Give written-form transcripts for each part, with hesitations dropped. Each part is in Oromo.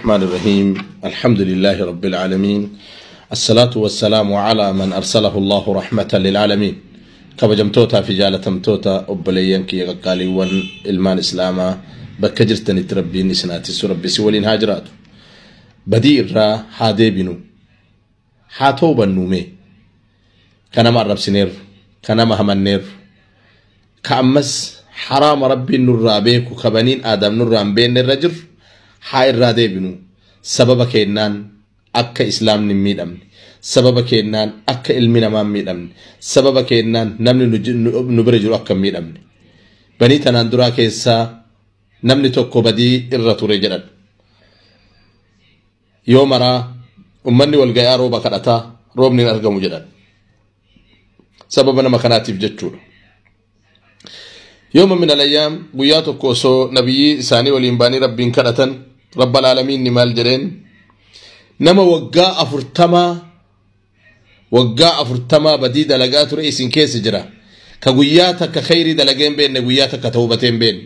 الرحمن الرحيم الحمد لله رب العالمين الصلاة والسلام على من أرسله الله رحمة للعالمين كبجمتوتا في جالتمتوتا أبليين كي قالي ون المان إسلاما بكجرتني تربيني سناتي سربي سولين هاجرات بدير را حادي بنو حاتو بنومي كان ما رب سنير كان ما همنير كأمس حرام ربي النور بيك وكبنين آدم نور بين الرجل حائر رادي بنو سبب كينان أكا إسلام نميدم سبب كينان أكا علمنا ما ميدم سبب كينان نمني نبرجل أكا ميدم بني تناندرا كيسا نمني توكو بدي إرتو رجلن يوم را أمني والقيا روبا كرتا روبني نرقم جلن سببنا مكاناتي بجتشور يوم من الأيام بياتو كوسو نبي ساني والإنباني ربين كرتن رب العالمين نمال جرين نما وقا أفرتما بدي دلقات رئيس كيس جرا كقوياتك خيري دلقين بين قوياتك توبتين بين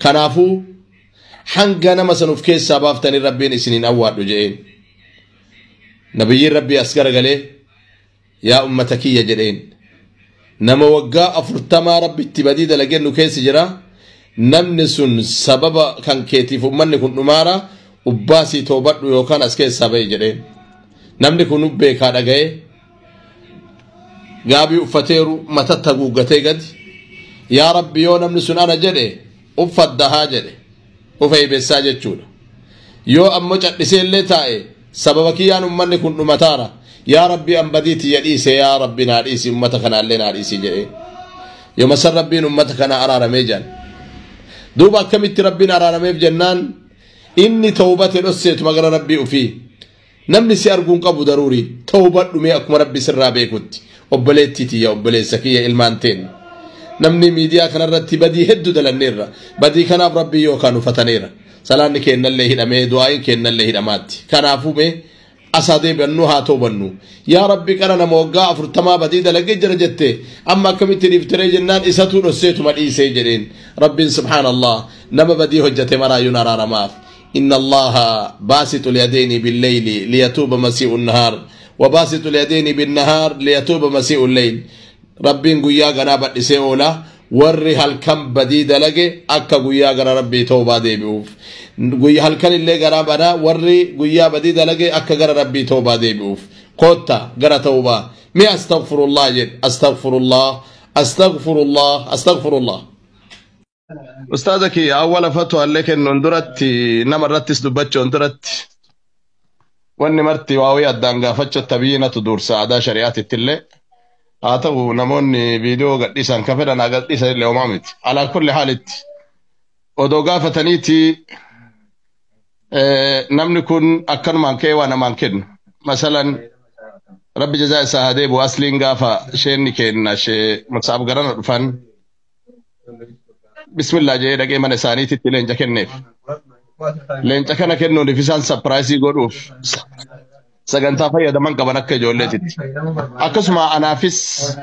كنافو حنقا نما سنوف كيس سابافتني ربين سنين أول رجعين نبي ربي أسكر قليه يا أمتكي يا جرين نما وقا أفرتما ربي اتبادي دلقين كيس جرا نمنسون سبب كان كيتي فمن كن نمارا وباسي توبت ويوكان اسكي سبب جرين نمني كن نبه كادا غاي غابي وفتيرو متتقو غتي قد يا ربي يو نمنسون انا جري وفدها جري وفي بساجة جولا يو امو جدسي اللي تاي سببك يا نمن كن نمتارا يا ربي أنبديتي يديسي يا ربي ناريسي امتكنا اللي ناريسي جري يوم سر ربي امتكنا أرار ميجان دوبا كميت ربنا رانا ميف جنان إني توبة الأسيت مغر ربي وفيه نمني سيارقون قبو ضروري توبة نمي أكم ربي سر بيكوت أبليت تيتي يا أبليت سكية إلمانتين نمني ميديا كان رتي بدي هدو دلنيرا بدي كان ربي يو كانوا فتنيرا سلام كين الله هدامي دعائن كين الله هدامات كان عفومي أصادي بنو هاتو بنو يا ربي كان موقع فرتما بدي دلقي جرجتي أما كميتي نفتري جنان إساتو نسيتو مالإيسي جرين رب سبحان الله نما بدي هجتي مرا ينار رماف إن الله باسط اليدين بالليل ليتوب مسيء النهار وباسط اليدين بالنهار ليتوب مسيء الليل ربي قويا غنابت إسيولا ورّي هالكم بدي دلقي أكا قويا غنا ربي توبا دي بيوف قويا هالكن اللي غنابنا ورّي قويا بدي دلقي أكا غنا ربي توبا دي بيوف قوتا غنا توبا مي أستغفر الله جد أستغفر الله أستغفر الله أستغفر الله أستاذك أول فتوى لك إنه اندرت نمرت سدبتش اندرت واني مرتي واوي الدانغا فتش التبيينة تدور سعادة شريعة التلة هاتو نموني فيديو قد إيسان كفر أنا قد إيسان اللي ومامت على كل حال ودوغا فتنيتي نمني كن أكن مانكي وانا مانكن مثلا ربي جزاء سهادي بو أسلين غافا شيني كين شي مصاب غران رفان بسم الله جاي دقي من سانيتي تلين جاكن نيف لين جاكنا كنو نفسان سبرايزي غروف سجنتا فيا دمان كبنك جولتي أكسما أنافس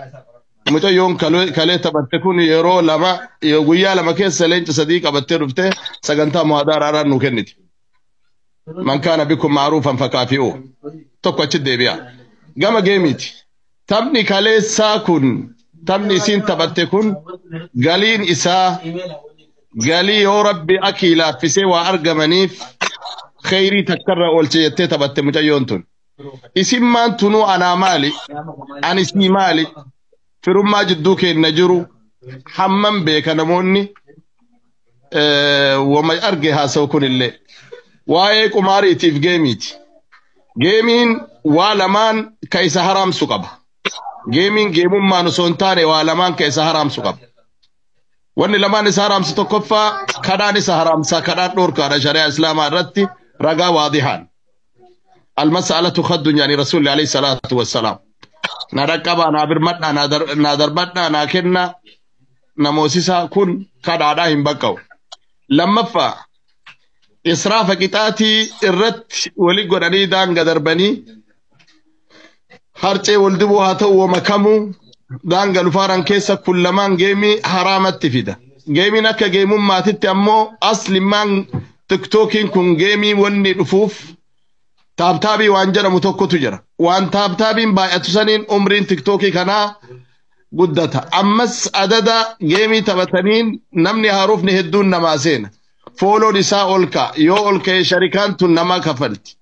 متى يوم كله تبتكون يرو لما يقويا لما كيس سلين تصديق أبتدرفته سجنتا مهدار أرى نوكنتي من كان بكم معروفا فكافئوه تقوى تشدي بيا جاما جيميتي تبني كله ساكن تبني سين تبتكون قالين إساء قالي يا ربي أكيلا في سوى أرجمنيف خيري تكرر أولتي تبت متيونتون اسم ما تنو أنا مالي أنا اسمي مالي في رما جدوك النجرو حمم بك نموني وما أرجها سوكن اللي وايك وماري تيف جيمين والمان كيس حرام سكب جيمين جيمون ما نسونتاني والمان كيس حرام سكب واني لما نسهرام ستوقفا كدا نسهرام سكدا نور كدا شريعة الإسلام الرتي رجا واضحان المسألة خد يعني رسول الله عليه الصلاة والسلام نركبا نابر متنا نادر بتنا ناكنا نموسيسا كن كدا داهم بكو لما فا إسراف كتاتي الرت ولي قراني دان قدر بني هرتي ولدبو هاتو ومكمو دان قلفاران كيسا كل مان جيمي حرامت تفيدا جيمي نكا جيمون ما تتي أمو أصل مان TikTokiin kun geemii wanni dhufuuf taabtaabii waan jedhamu tokkotu jira. Waan taabtaabiin baay'atu saniin umriin TikTokii kanaa guddata. Ammas adada geemii taphataniin namni haarufni hedduun namaa seena. Fooloon isaa ol ka'a. Yoo ol ka'e sharikaan tun namaa kafalti.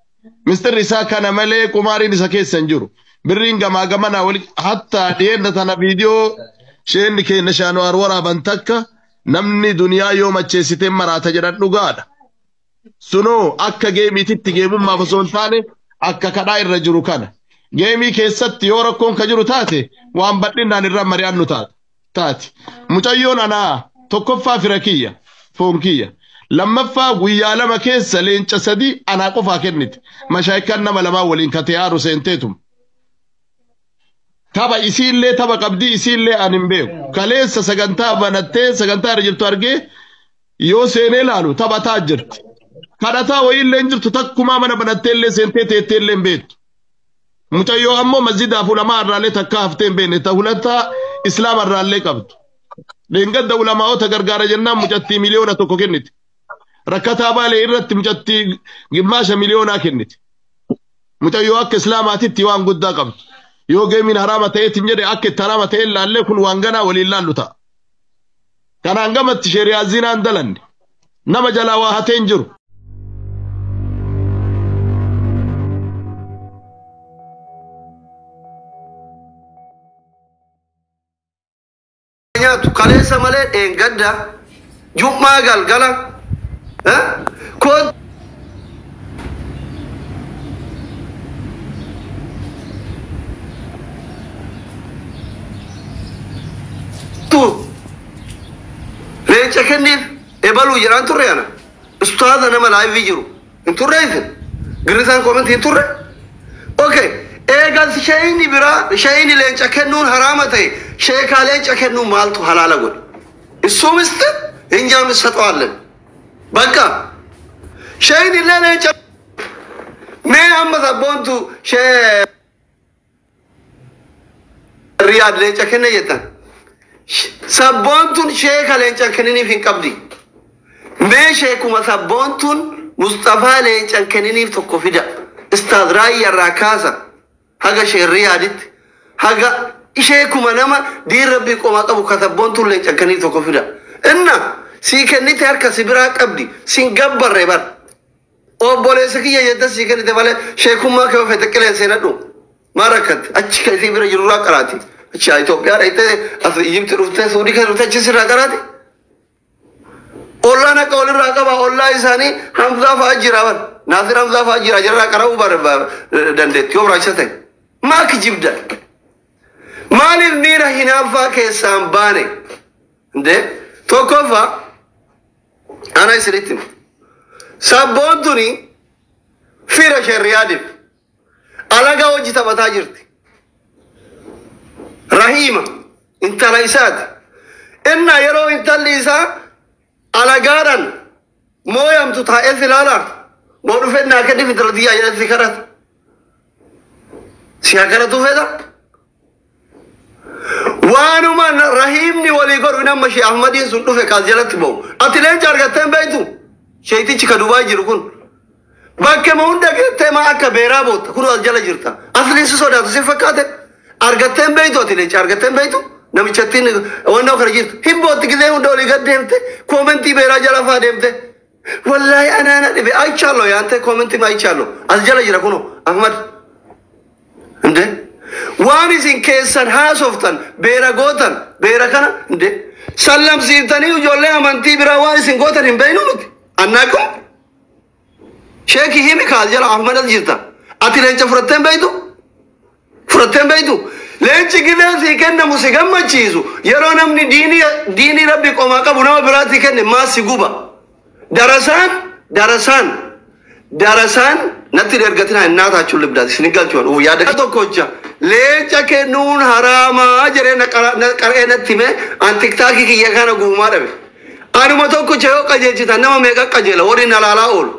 Mistirri isaa kana malee qumaariin isa keessa hin jiru. Birriin gamaa gamanaa wali hatta dhiyeenya tana viidiyoo sheenni keenya Shaanwaar waraaban takka namni duniyaa yoo macheessitee maraata jedhan dhugaadha. Sunoo akka geemiititti geemummaaf osoo hin taane akka kadhaa irra jiru kana. Geemii keessatti yoo rakkoon ka jiru taate waan bal'inaan irra mari'annu taati. Mucayyoon anaa tokkoffaa fira kiyya foon kiyya. Lammaffaa guyyaa lama keessa leenca sadii anaa qofaa kennite. Mashaayikaan nama lamaa waliin katee haaru seenteetum. Tapha isiillee tapha qabdii isiillee ani hin beeku. Kaleessa sagantaa banattee sagantaa irra jirtu argee yoo seenee laalu taphataa jirti. Kadhataa wayiillee jirtu takkumaa mana banatteellee seentee teetteellee hin beektu. Mucayyoo ammoo masjidaaf ulamaa irraallee takka haftee hin beekne ta'ulataa islaama irraallee qabdu. Dheengadda ulamaa'ota gargaara jennaan mucattii miliyoona tokko kennite. Rakkataa baalee irratti mucattii gimmaasha miliyoonaa kennite. Mucayyoo akka islaamaatitti waan guddaa qabdu. Yoo geemiin haraama ta'eetiin jedhe akka itti haraama ta'e ilaallee kun waan ganaa waliin laallu ta'a. Kanaan gamatti sheriyaa zinaan dalanne. Nama jalaa waa hatee hin jiru. Kaleessa malee dheengadda jummaa galgala leenca kenniif ebaluu jedhaan turre ana ustaaza nama laayivii jiru hin turre isin girrisaan koomentii hin turre okay eegas shayini biraa shayini leenca kennuun haraama ta'e sheekaa leenca kennuun maaltu halaala godhe issuumiste hinjaam issaxawallen bakka shayini illee leenca mee amma sabboontu shee riyaad leenca kenne jettan sabboontun sheeka leenca kenniniif hin qabdi mee sheekuma sabboontun Mustafaa leenca kenniniif tokko fida istaad raayyaa kaasa haga sheriyaaditti haga sheekuma nama diin rabbii qomaa qabu kasabboontuun leenca kenniniif tokko fida inna sii kennite harka si biraa qabdi sin gabbarre bar obboleessa kiyya jedda sii kennite malee sheekummaa kee ofee xiqqilleen seenadhu maa rakkatti achi keessii bira jirurraa qaraati achi Itoophiyaa dhayitee as Ijipti dhuftee Suudii keessa dhuftee achi sirraa qaraati ollaa naqa walirraa qaba ollaa isaanii Hamzaa fa'aa jira bar Naasir Hamzaa fa'aa jira jirraa qara'uu dandeetti yoo biraachisa ta'e maa kijibda maaliif miira hinaaffaa keessaan baane inde tokkoffaa ana isinitti sabboontuni fira sheriyaadiif alagaa hojii taphataa jirti Rahima intala isaati inna yeroo intalli isaa alagaadhaan mooyamtu taa'ee filaalaa moo dhufee naa kenniif intala xiyyaa jedhatti kadhata si akkanatu fedha waanuma Rahimni walii godhu nama Shee Ahmadiin sun dhufe kaas jalatti ba'u ati leenca argattee hin beektu sheetichi ka Dubaay jiru kun bakkema hunda geettee maa akka beeraa bootta kun as jala jirta asliin si sodaatu si fakkaate argattee hin beektu ati leenca argattee hin beektu namichattiin wannoo kana jirtu hin bootti gisee hunda olii gad deemte koomentii beeraa jala faa deemte wallaahi anaana dhibe aychaallo yaante koomentii ma aychaallo as jala jira kuno Ahmad inde waan isin keessan haasoftan beera gootan beera kana inde sallamsiiftanii ijoollee amantii biraa waan isin gootan hin beeknu nuti annaakum sheeki himi kaas jala Ahmad as jirta ati leenca fudhattee hin beektu fudhattee hin beektu leenci gisee sii kennamu si gammachiisu yeroo namni diinii rabbi qomaa qabu nama biraatti kenne maa si guba darasaan natti ergatinaa innaa taachuun libdaati isin galchuun yaada tokkocha leenca kennuun haraamaa jedhee qaree natti hime an tiktaakii kiyya kana guumaa dhabe anuma tokkocha yoo qajeelchitan nama meeqa qajeela warri na laalaa oolu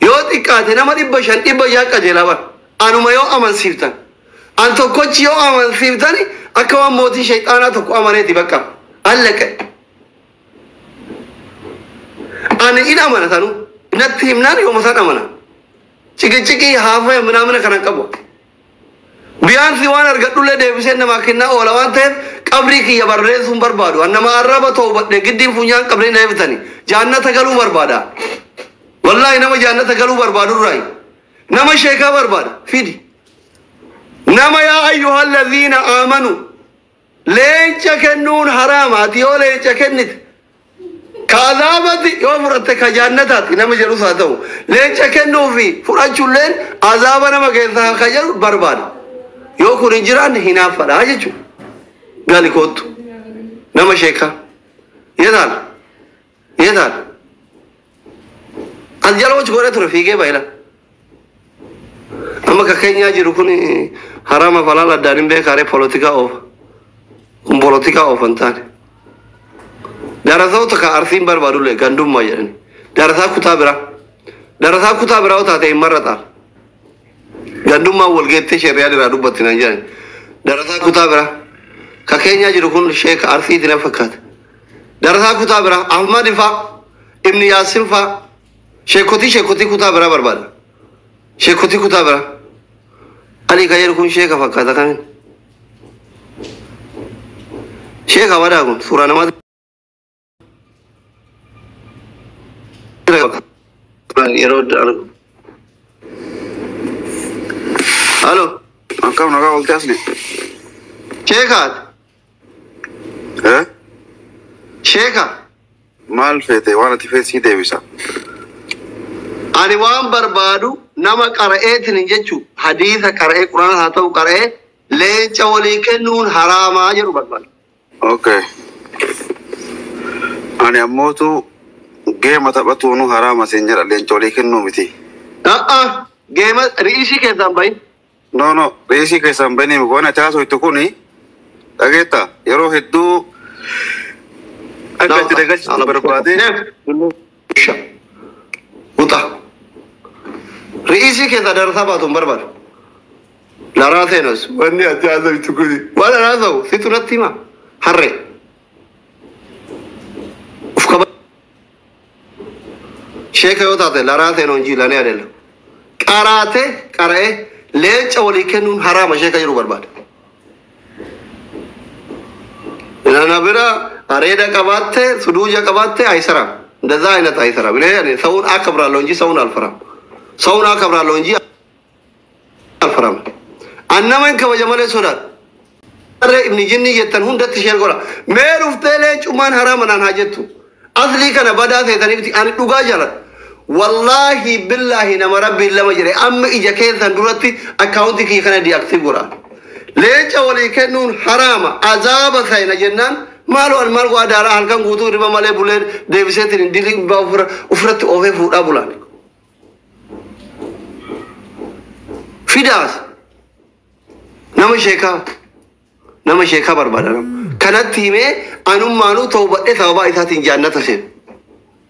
yoo xiqqaate nama 500 qajeela bar anuma yoo amansiiftan an tokkochi yoo amansiiftani akka waan mootii shayxaanaa tokko amaneeti bakka allaqe أنا إن أمانة ثانو نتهم نار يوم مثلا أمانة شيء هافه من أمانة كنا كبوا بيان سوان أرجع له ديفيسن ما كنا أولا وانته قبري كي يبرر سوم بربادو أنا ما أربا توبة نقدم فنيان قبري نيفتني جاننا تقلو بربادا والله إنما جاننا تقلو بربادو راي نما شيكا برباد فيدي نما يا أيها الذين آمنوا لين تكنون حرامات يو لين تكنت كعذابات يوم رتك جانتات نما جلوس هاتو لين تكنوا في فرانشوا لين عذابنا ما كيسا خجل برباد يو كورين جيران هنا فلا هاجو قال كوت نما شيكا يدال أنجلو وجهه ترفيقه بايلا أما كأني أجي ركوني حرام فلا لا دارين به كاره politika أو كم politika أو فنتاني دارساو تك أرسين بار بارولة غندوم ما يرني دارسا كتابرا وتاتي مرة غندوم ما ولقيت شريعة رادو بتنا جاني دارسا كتابرا كأني أجي ركون شيخ أرسي دنا فكات دارسا كتابرا أحمد فا ابن ياسين فا شيخوتي كتابرا برباد شيخوتي كتابرا علي كاير كون شيخ فكات كان شيخ أولا كون سورة نماذج Halo. Angkau naga ulti asli. Sheekhat. Sheekha. Maal fete waan ati feet sii deebisa. Ani waan barbaadu nama qara'eetiin jechuun hadiisa qara'ee quraana haa ta'u qara'ee leenca walii kennuun haraamaa jedhu barbaadu. Okay. Ani ammootu geema taphatuunu haraama siin jedha leenca walii kennuu miti. Geema ri'isii keessaan bahin. No, reesii keessaan bahin waan ati haasoftu kuni dhageetta yeroo hedduu akka itti dagalchitu barbaade. Uta. Ri'isii keessaa darasaa baatuun barbaadu. Laraa seenas wanni ati haasoftu kuni waan an haasawu situ natti hima harree. Sheekha yoo taate laraa seenuun jiilanii adeela. Qara'ee leenca walii kennuun haraama sheekha jiru barbaada. Nana bira areeda qabaatte suduuja qabaatte ayisaraam. እንደዛ አይነት አይሰራም። እኔ ሰውን አከብራለሁ እንጂ ሰውን አልፈራም። ሰውን አከብራለሁ እንጂ አልፈራም። አነመን ከበጀመለ ሶዳት አረ ኢብኒ ጅኒ የተን ሁንደት ሸርጎላ ሜሩፍቴ ለጩማን ሐራማን ሀጀቱ አስሊ ከነ በዳ ሰይተኒብቲ አን ዱጋ ጃላት والله بالله نما ربي لما جري أم إجا كيسان دورتي أكاونتي كي كان دياكتيف غرا ليش أولي كنون حرام عذاب سينا جنان مالو المال قادارا هلكان غوتو ربا مالي بولين ديفيسيتين ديليك باوفر أفرت أوفي فود أبولان فيداس نما شيكا بربادا كانت تيمي أنو مانو توبة إثابا إثاتين جانة سين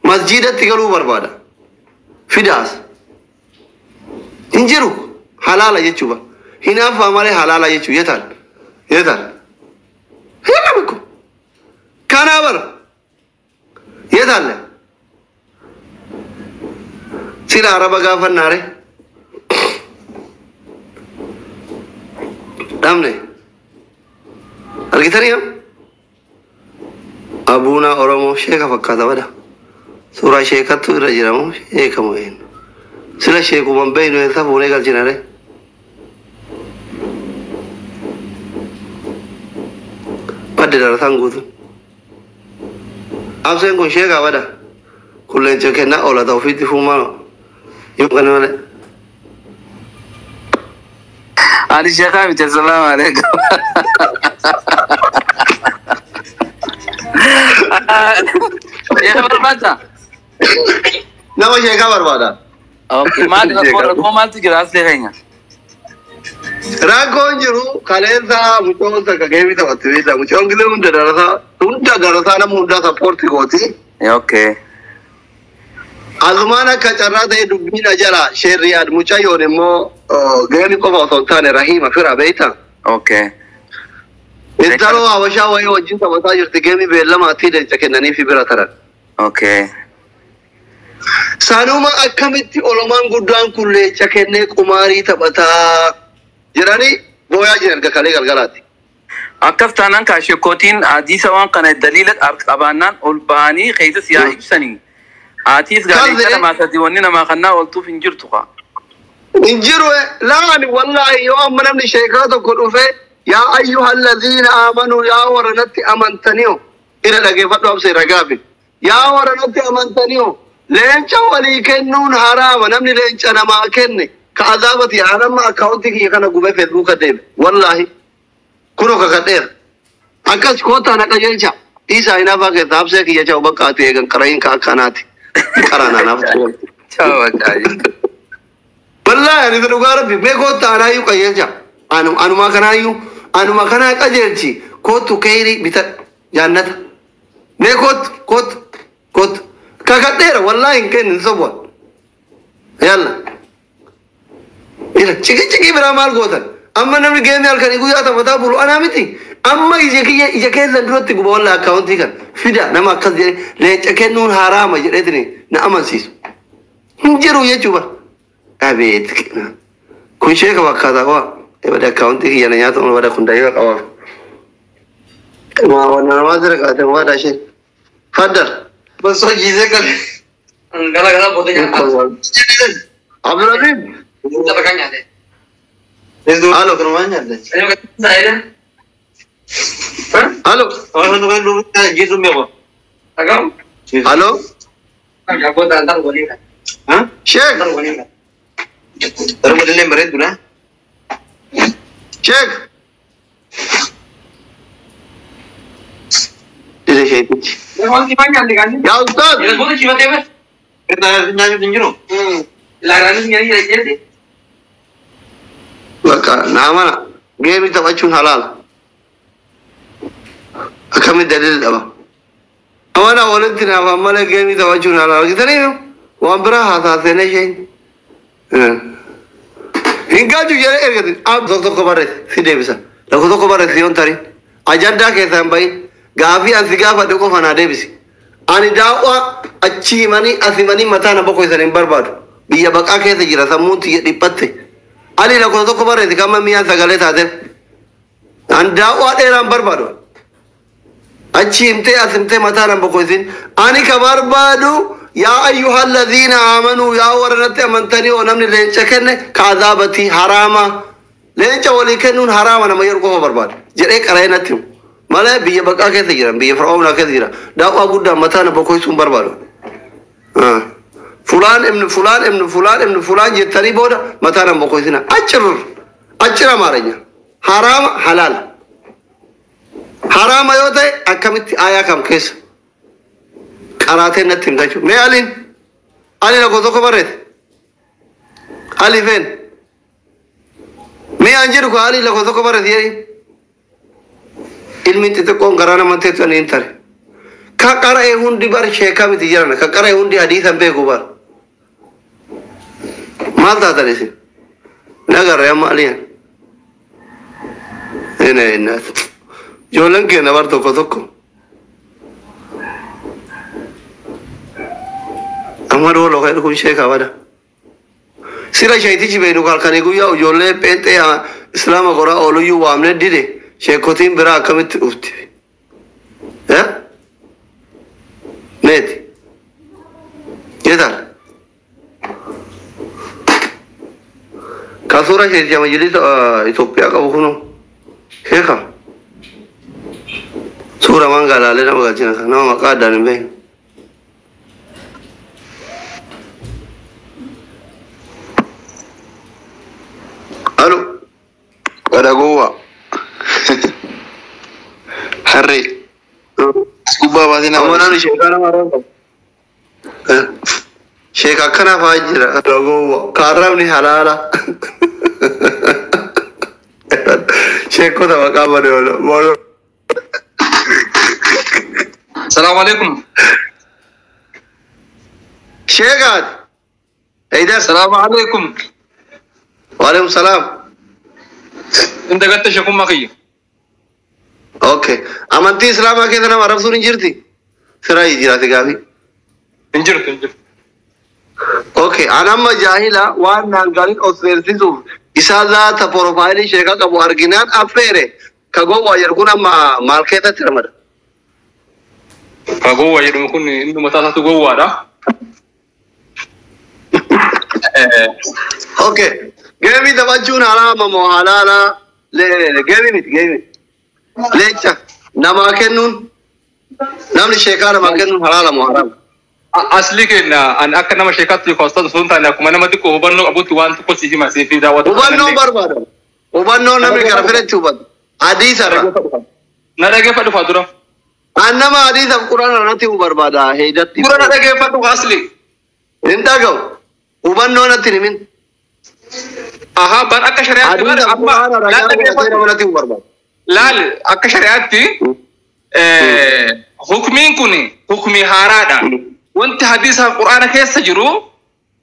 مسجدة تيغلو بربادا فيداس انجرو حلال يجوبا هنا فامالي حلال يجو يتال هنا بكو كان أبر يتال سيلا عربا غافر ناري دامني أرغتاني هم أبونا أورمو شيخا فكاتا بدا سورة شيخة تورا جرامو شيخة موين سلا شيخو من بينو يسا بوني قال جناري بدي دارسان قوتو أبسين كون شيخة بدا كلين شكنا أولا توفيتي فومانو يمكن ولا علي شيخة بيت السلام عليكم يا بربادا نما شيخا بربادا اوكي ما تقول ما تجي راس لهنا راكون جرو كالنسا متوسط كجيمي توتريتا مشون كده من دراسة أنا موندا سبورت كوتي اوكي أزمانا كجرا ده دبينا جرا شريعة مشايون مو جيمي كوفا سلطان رحيم أفرا بيتا اوكي إنتلو أوشا ويا وجين تبصا يرتجمي بيلا ما تيجي تكنني في برا ترى اوكي Sanuma akkamitti olomaan guddaan kun leecha kennee qumaarii taphataa jiranii booyaa jiran gakalee galgalaati. Akkas taanaan kaashekootiin hadiisa waan kana daliila qabaannaan ol bahanii keessa siyaa ibsanii. Atiis gaarii kana maasadii wanni namaa kannaa oltuuf hin jirtu kaa. Hin jiru laani wallaahi yoo amma namni sheekaa tokko dhufe yaa ayyuhal ladhiina aamanuu yaa waranatti amantaniyo ira dhageeffadhu absee ragaafi yaa waranatti amantaniyo leenca walii kennuun haraama namni leenca namaa kenne ka azaabati haramma akkaawunti kiyya kana gubee feesbuuka deeme wallaahi kuno kakadheera akkas kootaa naqa jecha isaa hinaafaa keessa absee kiyya cha'u bakka ati eegan qarayin ka akkanaati qaraanaanaaf tuwan. Wallahi ani dhugaa rabbi mee kootaa anaayyuu qajeelcha anuma kanaayyuu anuma kanaa qajeelchi kootu keeyrii bita jaannata mee kootu kakadheera wallahi hin kennin sobwa yalla ila ciki biraa maal gootan amma namni geemii halkanii guyyaa taphataa bulu anaa miti amma ija keessan duratti guba wallahi akkaawuntii kan fida nama akkas jedhe leenca kennuun haraama jedheetini na amansiisu hin jiru jechuu bara abeet kun sheeka bakkaataa waa ebada akkaawuntii kiyyana nyaata ol wada kun da'iiqa qabaaf wanna namaa jira qaatan waadhaa ishee faddar bas hojiisee gale Gala bote nyaata. Abdurrahim Kita pakai nyaata. halo kan rumah nyaata Ayo kita saya. halo Orang tu kan dulu gitu meko. Agam. halo Ya bote antar boleh kan. Hah? sheek Antar boleh kan. Terus modelnya berat tu nah. sheek ini sheek Memang kita nyanyi kan? ya ustaz Ya bote cuma temas. Kita nyanyi tinjau. Larangan nyanyi aja deh. Bakka nama geemi taphachuun halaala akkamitti dalil dhaba amana walitti naafan malee geemii taphachuun halaala gitanii waan biraa haasaaseene isheen hin gaaju jedhee ergatin tokko barreesse si deebisa lakko tokko barreesse yoon tarin ajandaa keessaa hin bahin gaafii ansi gaafadhe qofa naa deebisi ani daawwa achi himanii as himanii mataa na boqo isan hin barbaadu biyya baqaa keessa jira sammuun tiyya dhiphatte Ali la kono tokko barreeti kama mi'a sagalee taate an daawwaa dheeraan barbaadu achi himtee as himtee mataa nan boqoisin ani ka barbaadu yaa ayyuhal ladhiina aamanuu yaa warranatti amantanii oo namni leenca kenne ka azaabatii haraama leenca walii kennuun haraama nama yeroo qofa barbaadu jedhee qara'ee natti himu malee biyya baqaa keessa jiran biyya fir'aawnaa keessa jira daawwaa guddaan mataa na boqoisuun barbaadu fulaan ibnu fulaan jettanii booda mataa nan boqoisina achir amaaranya haraama halaala haraama yoo ta'e akkamitti aayaa kam keessa qaraateen natti himtachu mee aliin lakko tokko barreete ali feen mee an jedhu ko ali lakko tokko barreete jedhi ilmi xixiqqoon garaa namanteetu ani hin tare ka qara'ee hundi bar sheekaa miti jiran ka qara'ee hundi hadiisan beeku bar maal taatan isin nagarre amma aliyan ijoolleen keenya bar tokko amma doo loka kun sheekaa bada sira sheetichi beedu halkanii guyyaa ijoollee pheenxee islaama qoraa ooluyyuu waamne dide sheekotiin biraa akkamitti dhufti meeti jetal ka suura sheeticha majlisa Itoophiyaa qabu kunu sheeka suura manga laalee nama galchina kan nama maqaa addaan hin beekne halo Ada gua. Hari. Scuba pasti nama. amanaan sheekaa nama arraba sheeka akkana faa jira dhagoowa kaarrabni halaala sheekota maqaa badeola Assalamualaikum. sheekaat eidar Assalamualaikum. waalaikum salaam Inta gatta shakum makiya. okay amantii islaamaa keessa nama arrabsuun hin jirti siraa jiraate gaafii Injir. اوكي انا ما جاهله وانا قالين اوسيرسيسو اسالا تا بروفايل شيكا كبو ارجنان افيره كغو يركون ما ماركتا ترمد كغو يركون انه متى تغو هذا اوكي جيمي تبجون على ما حلالا جيمي ليش نما كنون نمن شيكا ما كنون حلالا محرم اصلي كنا ان اكنا ما شيكات يكوستو سنتا نكم انا ما تكو بنو ابو توان تكو سيجي ما سي في دعوه وبنو برباد وبنو نمي كرفرت وبد حديث ارا نرجع فدو فدرو انما حديث القران نتي برباد هيدت قران نرجع فدو اصلي انت جو وبنو نتي من اها بان اك شريعه لا اك شريعتي حكمين كوني حكمي هارادا وانت حديث القرآن كيس تجرو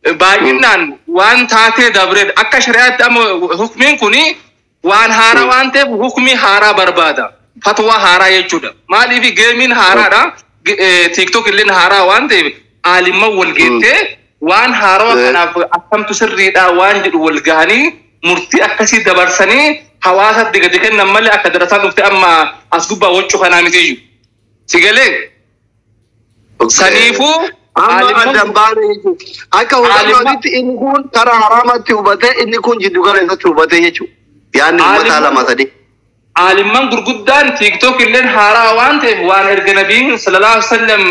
باينان وان تاتي دبرد اكا شريعت ام حكمين كوني وان هارا وان تب حكمي هارا بربادا فتوى هارا يجودا مالي في جيمين هارادا تيك توك اللين هارا وان تب عالم والجيتي وان هارا كنا اكم تسري دا وان جد والغاني مرتي اكسي دبرسني حواسات دغدكن نمل اكدرسان نفت اما اسغبا وچو خنا متيجو سيغلي سنيفو اما دمباني اكا ودانوت ان كون ترى حرامات وبته ان كون جدو غره توبته يچو يعني متعالى ما تدي عالمان غرغدان تيك توك اللين هارا وانت وان النبي صلى الله عليه وسلم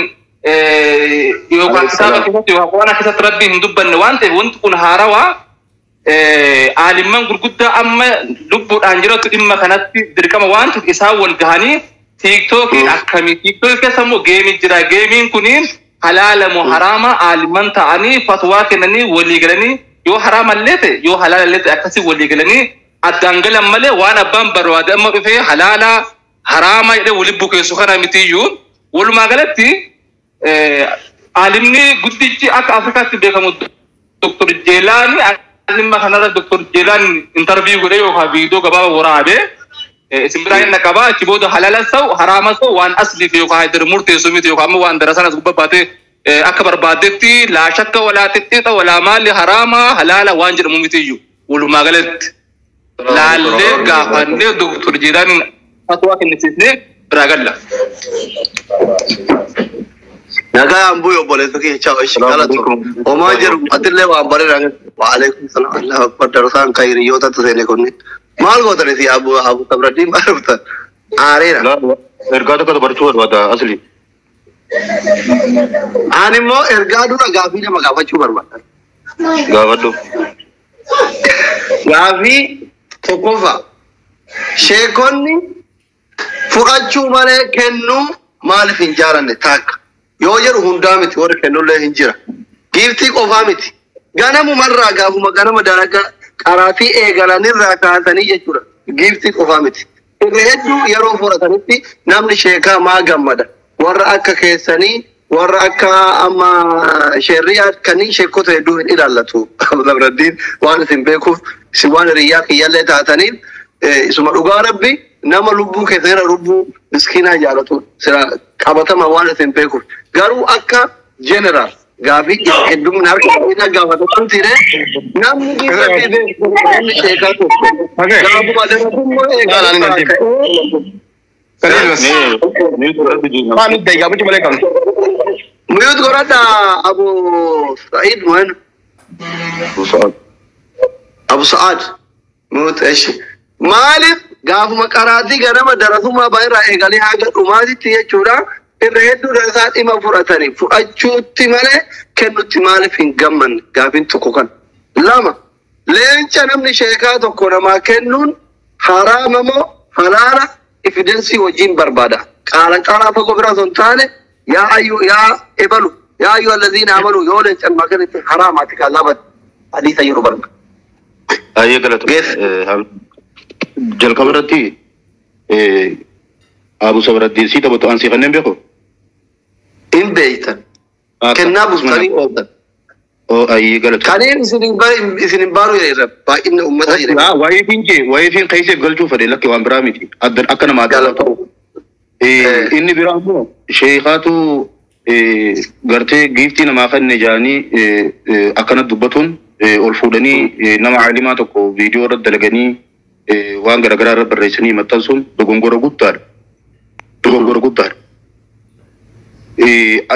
يوقع كتابك يوقعنا كتاب ربي هندبن وانت كون هارا عالمان غرغدا اما لب انجرت اما كانت دركما وانت اساو والغاني تيك توك اكمي تيك توك كسمو جيمين كونين حلال وحرام عالمان تعني فتوى كنني ولي غلني يو حرام الليته يو حلال الليته اكسي ولي غلني ادانغل مله وانا بام برواد اما في حلال حرام يد ولبك سخنا متيو ول ما غلتي عالمني غدتي اك افريكا تبكم دكتور جيلاني علم خنا دكتور جيلان انترفيو غديو خا فيديو غبا ورابه اسمراين نكبا كيبود حلال سو حرام سو وان اصلي في قاعده مرتي سميتي وكم وان درسنا غبباتي اكبر بادتي لا شك ولا تتي ولا مال حرام حلال وانجر ممتيو ول ما غلت لا لغا فن دكتور جيران فتوى كنتي راغلا نغا امبو بوله تكي چاو اشغالات وما جر اتله وامبر راغ وعليكم السلام الله اكبر درسان خير يوتا تسنه كوني مال غوتني سي ابو تبردي مارفتا اريرا لا ارغادو كده برچو ودا اصلي انيمو ارغادو غافي ما غافچو بربا غاودو غافي توكوفا شيكوني فؤاچو مالے كنو مال فنجارن تاك يوجر هندامتي ور كنو له هنجرا گيفتي قوفامتي غنمو مرا غافو مغنم درجا قرافي ايغلاني راكاتني يجورا گيفتي قوفامتي رهدو يرو فرتنتي نمن شيكا ما غمدا ور اكا كيسني ور اكا اما شريعت كني شيكو تدو الالتو عبد الدين وانا سمبيكو سوان رياك يله تاتني اسم دغا ربي نما لبو كثير ربو مسكينا جالتو سرا قبطه ما وانا سمبيكو غارو اكا جنرال غافي ادم نار كينا غاوتا تنتيره نام دي بده شيكا تو غابو مالك ميوت غرادا ابو سعيد وين ابو سعد موت ايش مالك غاف مقراتي غنم درسو ما باير ايغالي حاجه دومادي تي چورا الرهدو رسات ما فراتني فاچوتي ماله كنوتي مال فين غمن غافين تكوكن لما لين نمني شيكا تو كونما كنون حرام مو حلال افيدنسي وجين بربادا قال فكو براسون تاني يا ايو يا ابلو يا ايها الذين امنوا يولن ما كانت حراماتك لابد حديث يربل اي غلط جل كبرتي ابو صبر الدين سيتا بتو انسي خنن بيكو ان بيتا كنا بوستاني اودا او اي غلط كانين سنين بارو يا با ان امتا يرا لا واي فين كيسه غلطو فدي لك وان برامتي ادن اكن ما غلطو اني برامو شيخاتو gartee giiftii namaa kan jaanii akkana dubbatuun ol fuudhanii nama caalimaa tokko viidiyoo irra dalaganii waan garaagaraa irra barreessanii maxxansuun dogongora guddaadha. Dogongora guddaadha.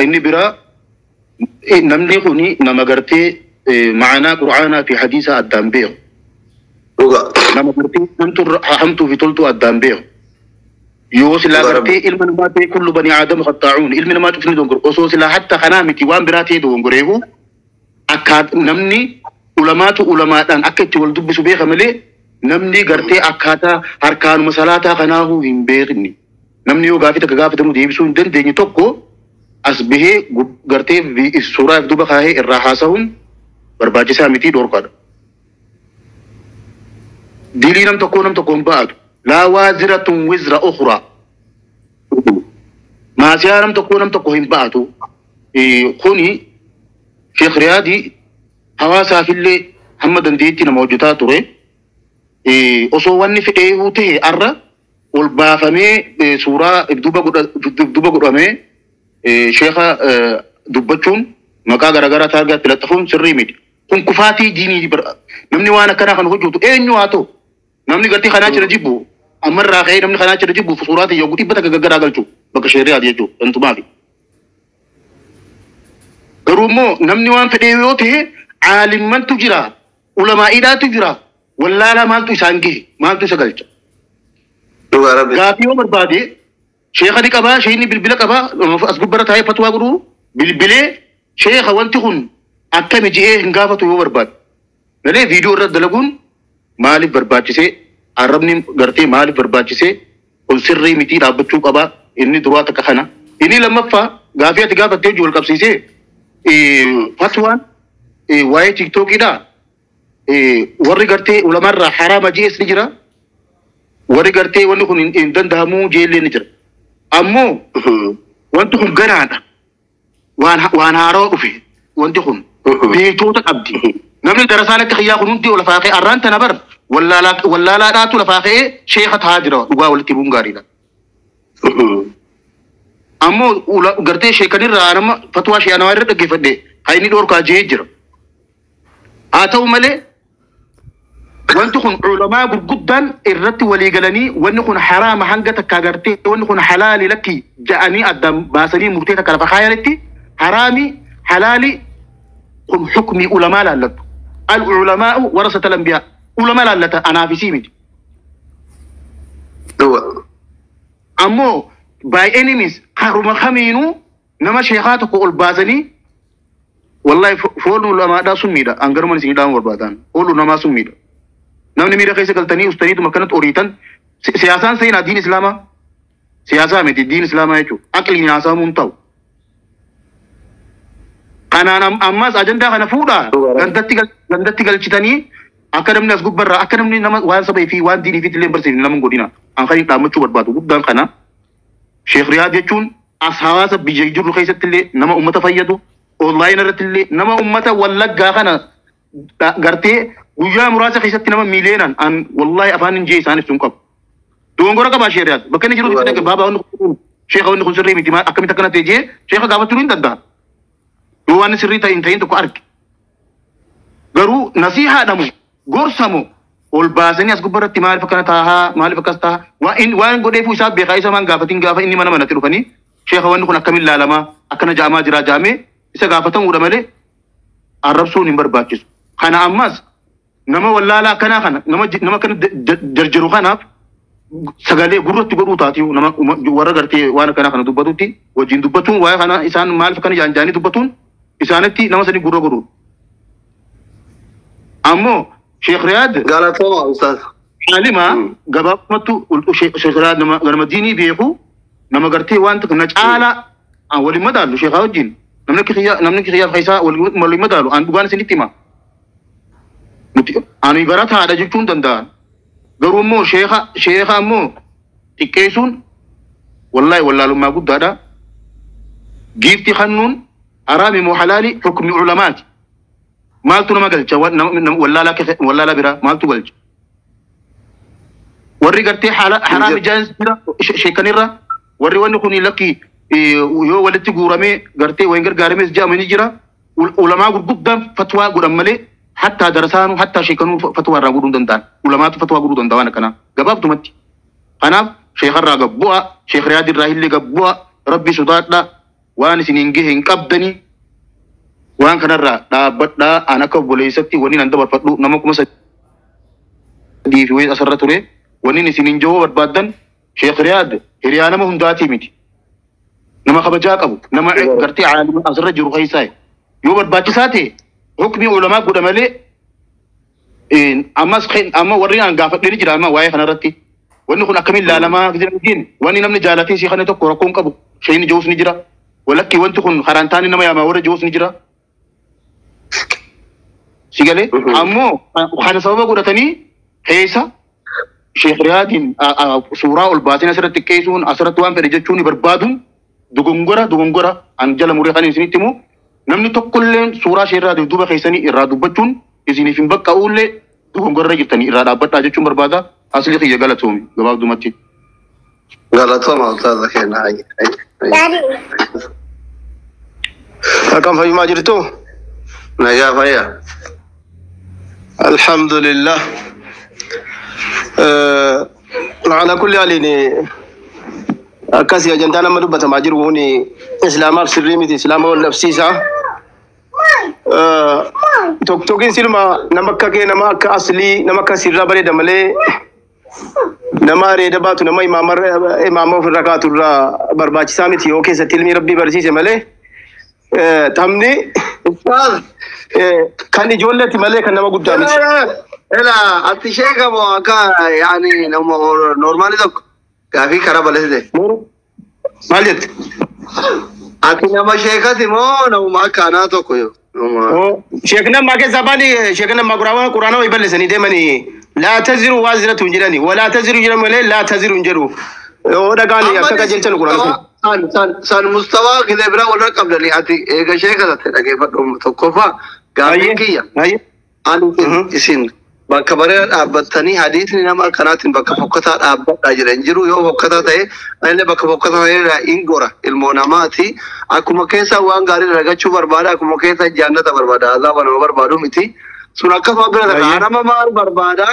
Inni biraa namni kuni nama gartee maanaa qur'aanaa fi hadiisa addaan beeku. Nama gartee hamtuu fi toltuu addaan beeku. yoo sila gartee ilma namaa ta'e kullu bani aadama khatta'uun ilmi namaa cufni dongor osoo sila hatta kanaa miti waan biraa ta'e dongoreefu akka namni ulamaatu ulamaadhaan akka itti wal dubbisu beeka malee namni gartee akkaataa harkaanuma salaataa kanaahu hin beekni namni yoo gaafii takka gaafatamu deebisuu hin dandeenye tokko as bahee gartee suuraa duuba kaahee irraa haasa'uun barbaachisaa miti dhorkaadha. Dilii nam tokko hin ba'atu. لا وازرة وزر أخرى ما سيارم تكون باتو خوني شيخ رياضي حواسا في اللي محمد انديتنا موجودات توري أصواني في إيهوته أرى والبافمي سورة دوبا قرامي شيخا دوبتشون مكا غرغرة تارغا تلتفون سريميد كن كفاتي ديني نمني وانا كنا خنوجوتو إينيو هاتو نمني قلتي خناچ رجيبو أمر راقي نمني خناچ رجيبو في صوراتي يوغوتي بتا غغرا غلچو بك شريعه ديجو انتو ماغي غرومو نمني وان فديوته عالم من تجرا علماء ادا تجرا ولا لا مالتو سانغي مالتو سغلچ غافي عمر بادي شيخ دي قبا شيني بلبل قبا اسغبرت هاي فتوى غرو بلبل شيخ وانتكن اكم جي غافتو عمر باد نلي فيديو رد لغون مالي برباچسه عربني غرتي مالي برباچسه ول سري متي رابچو قبا اني دروات كخنا اني لما فا غافيت غافت جول قبسيسه فتوى واي تيك توك دا وري غرتي علماء حرام جيس نجرا وري غرتي وني كون ان دندامو جيل نجرا امو وانتو كون غرادا وان هارو في وانتو كون بيتو تقبدي نمني درسانك خيا كنتي ولا فاقي ارانت نبر ولا لا داتو لفاقي شيخ هاجرو دغا ولتي بونغاريدا امو غرتي شيخني رانم فتوى شي انا ورد دغفدي هايني دور كا جيجر اتو ملي وانتكون علماء جدا الرت وليغلني ونكون حرام حنجتك كغرتي ونكون حلال لك جاني ادم باسني مرتيك كلف خيالتي حرامي حلالي حكمي علماء لالت العلماء ورثة الانبياء علماء لالت انا في سيمي امو باي انيميز حرم خمينو نما شيخاتك البازني والله فولو لما دا سميدا انغر من سيدا وربادان اولو نما سميدا نمني ميرا كيسه قلتني استريد مكانت اوريتن سياسان سينا دين اسلام سياسه متي دين اسلام يچو عقلي ناسا مونتاو انا اماس اجندا انا فودا غندتي galchitani akadamni as gubbarra akadamni nama waan sabay fi waan dini fi tilen barsi nama godina an khari damachu barbadu guddan kana sheikh riyad yechun as hawasa bijay jurru khaysatille nama ummata fayyadu online ratille nama ummata wallagga kana garte guyya murasa khaysatti nama milenan an wallahi afanin je sanif tunqab dongora ka ba sheikh riyad bakani jiru daga baba on sheikh on khusri mi tima akamita kana teje sheikh gabatulin dadda وان سريتا انتين تكو ارك غرو نصيحه دمو غورسمو والبازني اسغبرت مال فكنتها مال فكستا وان غدي فو حساب بخايسا من غافتين غافا اني من تلفني شيخ وان كنا كمل لالما اكن جاما جرا جامي اس غافتن ودمله عربسو نمبر باكس خنا امس نما ولا لا كنا نما كن جرجرو خنا سغالي غرت غرو تاتيو نما ورغرتي وانا كنا دبتوتي وجين دبتون واي خنا انسان مال فكن جانجاني دبتون إسانتي نمسني غرو أمو شيخ رياض قالت له أستاذ علما جباب متو شيخ رياض نما ديني بيخو نما قرتي وانت نجعل أولي مدالو شيخ هاوجين نمنك خيار خيسا ولي مدالو أن بغان سنتيما أنا يبرات هذا جبتون دندان غرو مو شيخ أمو تكيسون والله ما قد هذا جيفتي خنون أرامي مو حلالي حكم علمات مالتو نما قلت ولا لا برا مالتو قلت وري قرتي حرام جائز شيكنيرا وري ونكوني لكي yoo walitti guurame gartee wayin gargaarames jaamani jira ulamaa gurguddaan fatwaa godhan malee hatta darasaanu hatta sheekanuu fatwaa irraa godhuu danda'an ulamaatu fatwaa godhuu danda'an akkana gabaabtumatti kanaaf sheekarraa gabbu'a sheek riyaad irraa illee gabbu'a rabbi sodaadha waan isiniin gahe hin qabdanii waan kanarraa dhaabbadhaa an akka obboleessatti wanni nan dabarfadhu nama 3,000 fi wayii asirra ture wanni isiniin jahoo barbaaddan sheek riyaad hiriyaa nama hundaatii miti nama kabajaa qabu nama gartee caalima asirra jiru keessaa yoo barbaachisaa ta'e hukmi ulamaa godha malee amma warri aan gaafadhee jira amma waa'ee kanarratti wanni kun akkamiin laalamaa jiran wanni namni jaalatee si kana tokko rakkoon qabu shayni joos ni jira walakki wanti kun karantaani nama yaamaa warra joos ni jira sigale ammoo kana sababa godhatanii keessa sheek riyaadiin suuraa ol baaseen asirratti qeessuun asirratti waan fedhe jechuun barbaaduun dogongora an jala muree kan isinitti himu namni tokkolleen suuraa sheek riyaadiif duuba keessanii irraa dubbachuun isiniif hin baqqa'uullee dogongorra jirtanii irraa dhaabbadhaa jechuun barbaada asli xiyya galatoomi gabaabdumatti. Galatooma ustaaza keenya. Akkam fayyumaa jirtu? Nagaa fayyaa. Alhamdulillah. على كل حال أكاسي أجندنا ما دبته ماجر وهني إسلام أبصري مت إسلام والنفسي سا توكين سلما نمكة كي نمكة أصلي نمكة سيرة بري دمله نما ريدا باتو نما إمامه في الركعات الرا برباج سامتي أوكي ستلمي ربي برسي سمله تامني كان يجولة تمله كان نما قدامي إلا أتشيك أبو أكا يعني نورمالي دوك كافي خراب عليه مالت أكيد ما شيكاتي مو نو ما كانا تو كيو شيخنا ما كزباني شيخنا ما قرآن ويبلغ سني دمني لا تزر وازرة تنجرني ولا تزر جرم لا تزر جرو وده قال لي أكيد جلسنا قرآن سان مستوى كده برا ولا قبل لي أتي إيش شيكات تلاقي فتوم تكوفا قاعدين كيا أنا إسين bakkabaree dhaabbatanii hadiisni nama kanaatiin bakka fokkataa dhaabbadhaa jiran jiru yoo fokkataa ta'e illee bakka fokkataa ta'e ingora ilmoo namaati akkuma keessa waan gaarii argachuu barbaada akkuma keessa jaannata barbaada azaaba nama barbaadu miti sun akkasuma bira nama maal barbaada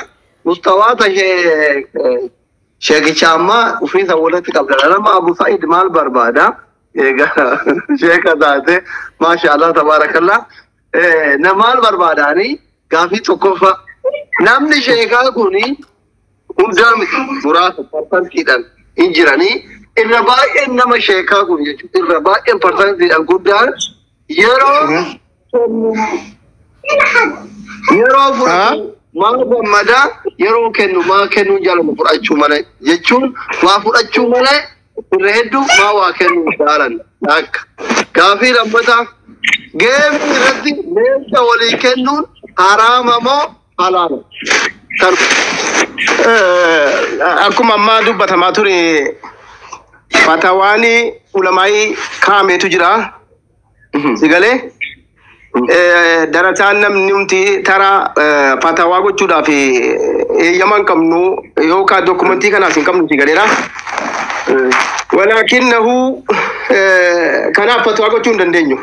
mustawaa ta'ee sheekicha amma ufiisa walitti qabdana nama Abu Sa'id maal barbaada egaa sheeka taate maashaallah tabaarakallah na maal barbaadaani gaafii tokkofa namni sheekaa kuni hundaa miti muraasa parsantiidhaan hin jiranii irra baay'een nama sheekaa kun jechuudha irra baay'een parsantiidhaan guddaan yeroo fudhatu maal gammadaa yeroo kennu maa kennuu jaalatu fudhachuu malee jechuun waa fudhachuu malee irra hedduu maa waa kennuu jaalan akka gaafii lammataa geemni irratti meeshaa walii kennuun haraama moo halal akkuma amma dubbatamaa ture fatawaani ulamaa'ii kaameetu jira sigalee darataan namni humti tara fatawaa gochuudhaaf eeyyaman qabnu yookaan dokumentii kanaas hin qabnu sigaleedha walaakinnahu kanaaf fatawaa gochuu hin dandeenyu